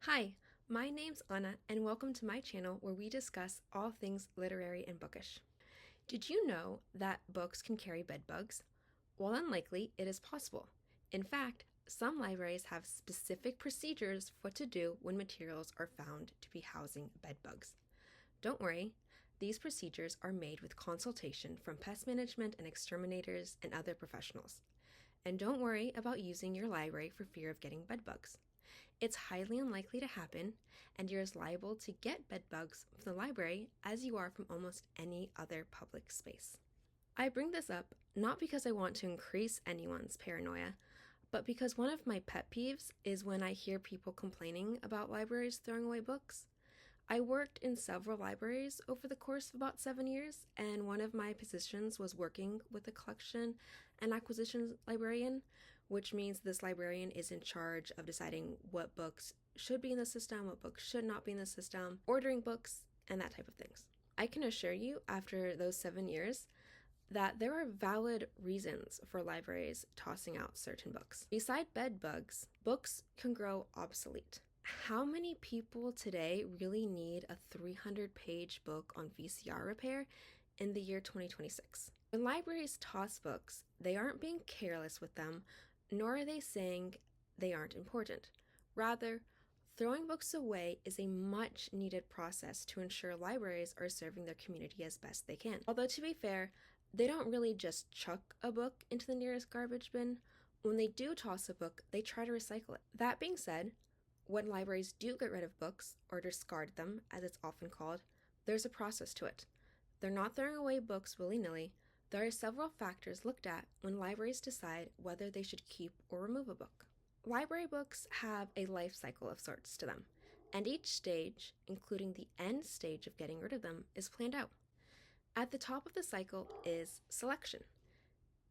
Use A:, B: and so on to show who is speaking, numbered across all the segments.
A: Hi, my name's Anna, and welcome to my channel where we discuss all things literary and bookish. Did you know that books can carry bed bugs? While unlikely, it is possible. In fact, some libraries have specific procedures for what to do when materials are found to be housing bed bugs. Don't worry, these procedures are made with consultation from pest management and exterminators and other professionals. And don't worry about using your library for fear of getting bed bugs. It's highly unlikely to happen, and you're as liable to get bed bugs from the library as you are from almost any other public space. I bring this up not because I want to increase anyone's paranoia, but because one of my pet peeves is when I hear people complaining about libraries throwing away books. I worked in several libraries over the course of about 7 years, and one of my positions was working with a collection and acquisitions librarian, which means this librarian is in charge of deciding what books should be in the system, what books should not be in the system, ordering books, and that type of things. I can assure you, after those 7 years, that there are valid reasons for libraries tossing out certain books. Beside bed bugs, books can grow obsolete. How many people today really need a 300-page book on VCR repair in the year 2026? When libraries toss books, they aren't being careless with them, nor are they saying they aren't important. Rather, throwing books away is a much-needed process to ensure libraries are serving their community as best they can. Although, to be fair, they don't really just chuck a book into the nearest garbage bin. When they do toss a book, they try to recycle it. That being said, when libraries do get rid of books, or discard them, as it's often called, there's a process to it. They're not throwing away books willy-nilly. There are several factors looked at when libraries decide whether they should keep or remove a book. Library books have a life cycle of sorts to them, and each stage, including the end stage of getting rid of them, is planned out. At the top of the cycle is selection,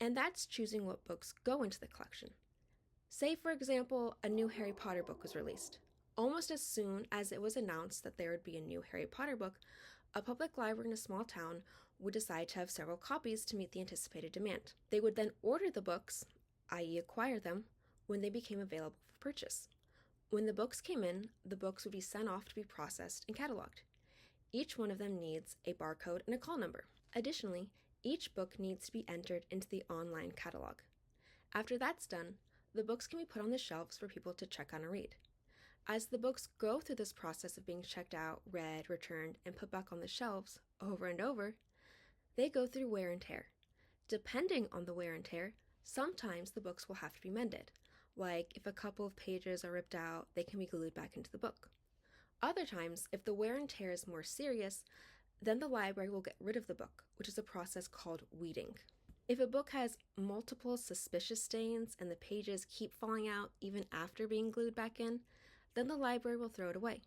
A: and that's choosing what books go into the collection. Say, for example, a new Harry Potter book was released. Almost as soon as it was announced that there would be a new Harry Potter book, a public library in a small town would decide to have several copies to meet the anticipated demand. They would then order the books, i.e. acquire them, when they became available for purchase. When the books came in, the books would be sent off to be processed and cataloged. Each one of them needs a barcode and a call number. Additionally, each book needs to be entered into the online catalog. After that's done, the books can be put on the shelves for people to check on and read. As the books go through this process of being checked out, read, returned, and put back on the shelves over and over, they go through wear and tear. Depending on the wear and tear, sometimes the books will have to be mended. Like if a couple of pages are ripped out, they can be glued back into the book. Other times, if the wear and tear is more serious, then the library will get rid of the book, which is a process called weeding. If a book has multiple suspicious stains and the pages keep falling out even after being glued back in, then the library will throw it away.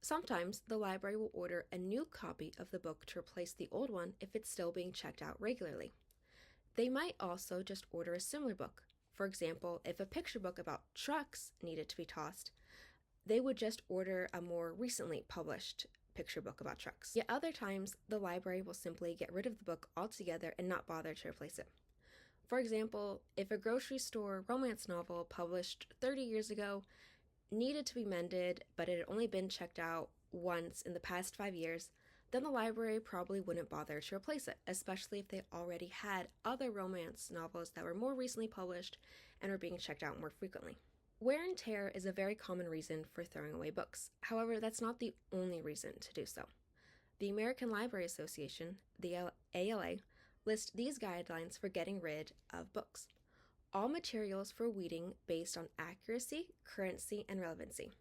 A: Sometimes the library will order a new copy of the book to replace the old one if it's still being checked out regularly. They might also just order a similar book. For example, if a picture book about trucks needed to be tossed, they would just order a more recently published picture book about trucks. Yet other times, the library will simply get rid of the book altogether and not bother to replace it. For example, if a grocery store romance novel published 30 years ago needed to be mended, but it had only been checked out once in the past 5 years, then the library probably wouldn't bother to replace it, especially if they already had other romance novels that were more recently published and were being checked out more frequently. Wear and tear is a very common reason for throwing away books. However, that's not the only reason to do so. The American Library Association, the ALA, lists these guidelines for getting rid of books. All materials for weeding based on accuracy, currency, and relevancy.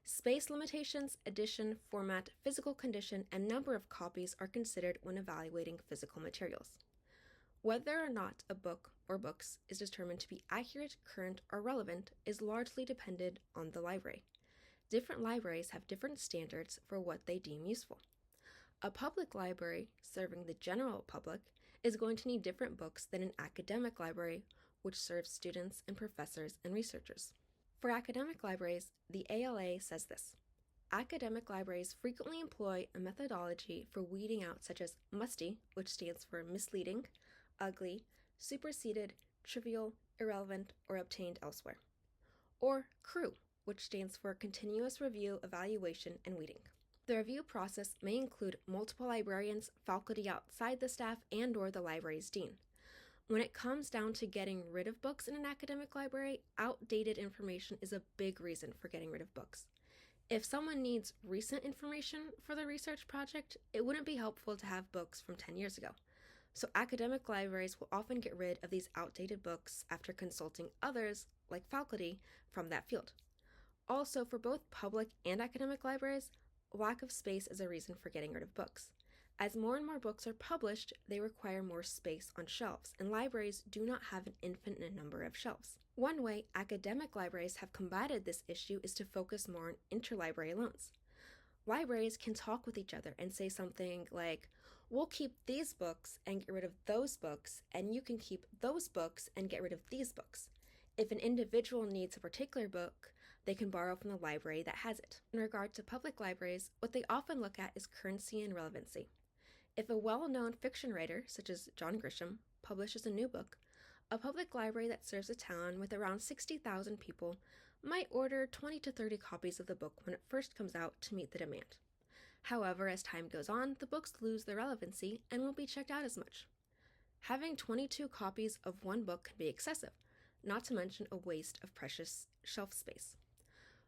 A: Space limitations, edition, format, physical condition, and number of copies are considered when evaluating physical materials. Whether or not a book or books is determined to be accurate, current, or relevant is largely dependent on the library. Different libraries have different standards for what they deem useful. A public library, serving the general public, is going to need different books than an academic library, which serves students and professors and researchers. For academic libraries, the ALA says this: academic libraries frequently employ a methodology for weeding out such as musty, which stands for misleading, ugly, superseded, trivial, irrelevant, or obtained elsewhere, or cru, which stands for Continuous Review, Evaluation, and Weeding. The review process may include multiple librarians, faculty outside the staff, and/or the library's dean. When it comes down to getting rid of books in an academic library, outdated information is a big reason for getting rid of books. If someone needs recent information for their research project, it wouldn't be helpful to have books from 10 years ago. So academic libraries will often get rid of these outdated books after consulting others, like faculty, from that field. Also, for both public and academic libraries, lack of space is a reason for getting rid of books. As more and more books are published, they require more space on shelves, and libraries do not have an infinite number of shelves. One way academic libraries have combated this issue is to focus more on interlibrary loans. Libraries can talk with each other and say something like, we'll keep these books and get rid of those books, and you can keep those books and get rid of these books. If an individual needs a particular book, they can borrow from the library that has it. In regard to public libraries, what they often look at is currency and relevancy. If a well-known fiction writer, such as John Grisham, publishes a new book, a public library that serves a town with around 60,000 people might order 20 to 30 copies of the book when it first comes out to meet the demand. However, as time goes on, the books lose their relevancy and won't be checked out as much. Having 22 copies of one book can be excessive, not to mention a waste of precious shelf space.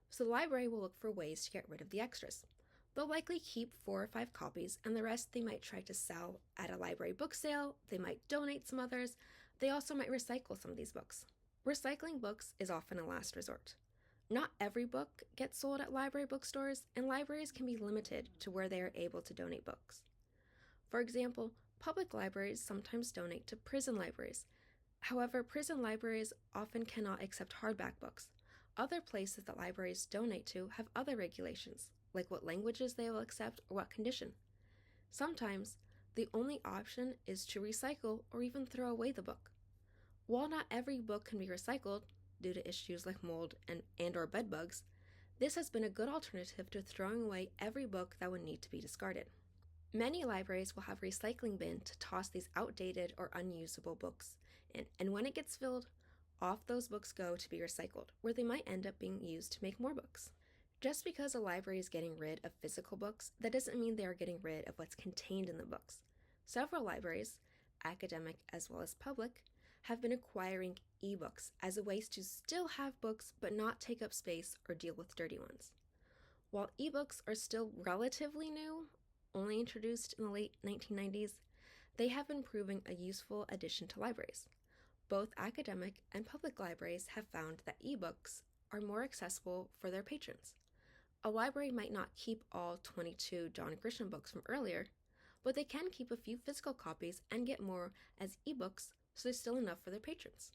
A: So the library will look for ways to get rid of the extras. They'll likely keep 4 or 5 copies, and the rest they might try to sell at a library book sale, they might donate some others, they also might recycle some of these books. Recycling books is often a last resort. Not every book gets sold at library bookstores, and libraries can be limited to where they are able to donate books. For example, public libraries sometimes donate to prison libraries. However, prison libraries often cannot accept hardback books. Other places that libraries donate to have other regulations, like what languages they will accept or what condition. Sometimes, the only option is to recycle or even throw away the book. While not every book can be recycled, due to issues like mold and/or bed bugs, this has been a good alternative to throwing away every book that would need to be discarded. Many libraries will have recycling bins to toss these outdated or unusable books in, and when it gets filled, off those books go to be recycled, where they might end up being used to make more books. Just because a library is getting rid of physical books, that doesn't mean they are getting rid of what's contained in the books. Several libraries, academic as well as public, have been acquiring ebooks as a way to still have books but not take up space or deal with dirty ones. While ebooks are still relatively new, only introduced in the late 1990s, they have been proving a useful addition to libraries. Both academic and public libraries have found that ebooks are more accessible for their patrons. A library might not keep all 22 John Grisham books from earlier, but they can keep a few physical copies and get more as ebooks, so there's still enough for their patrons.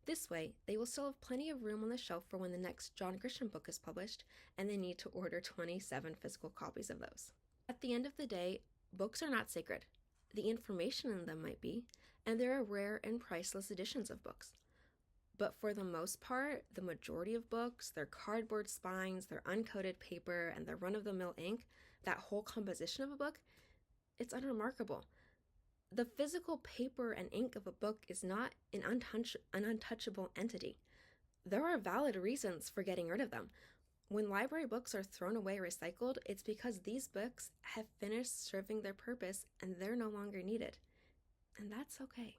A: This way, they will still have plenty of room on the shelf for when the next John Grisham book is published, and they need to order 27 physical copies of those. At the end of the day, books are not sacred. The information in them might be, and there are rare and priceless editions of books. But for the most part, the majority of books, their cardboard spines, their uncoated paper, and their run-of-the-mill ink, that whole composition of a book, it's unremarkable. The physical paper and ink of a book is not an untouchable entity. There are valid reasons for getting rid of them. When library books are thrown away or recycled, it's because these books have finished serving their purpose and they're no longer needed. And that's okay.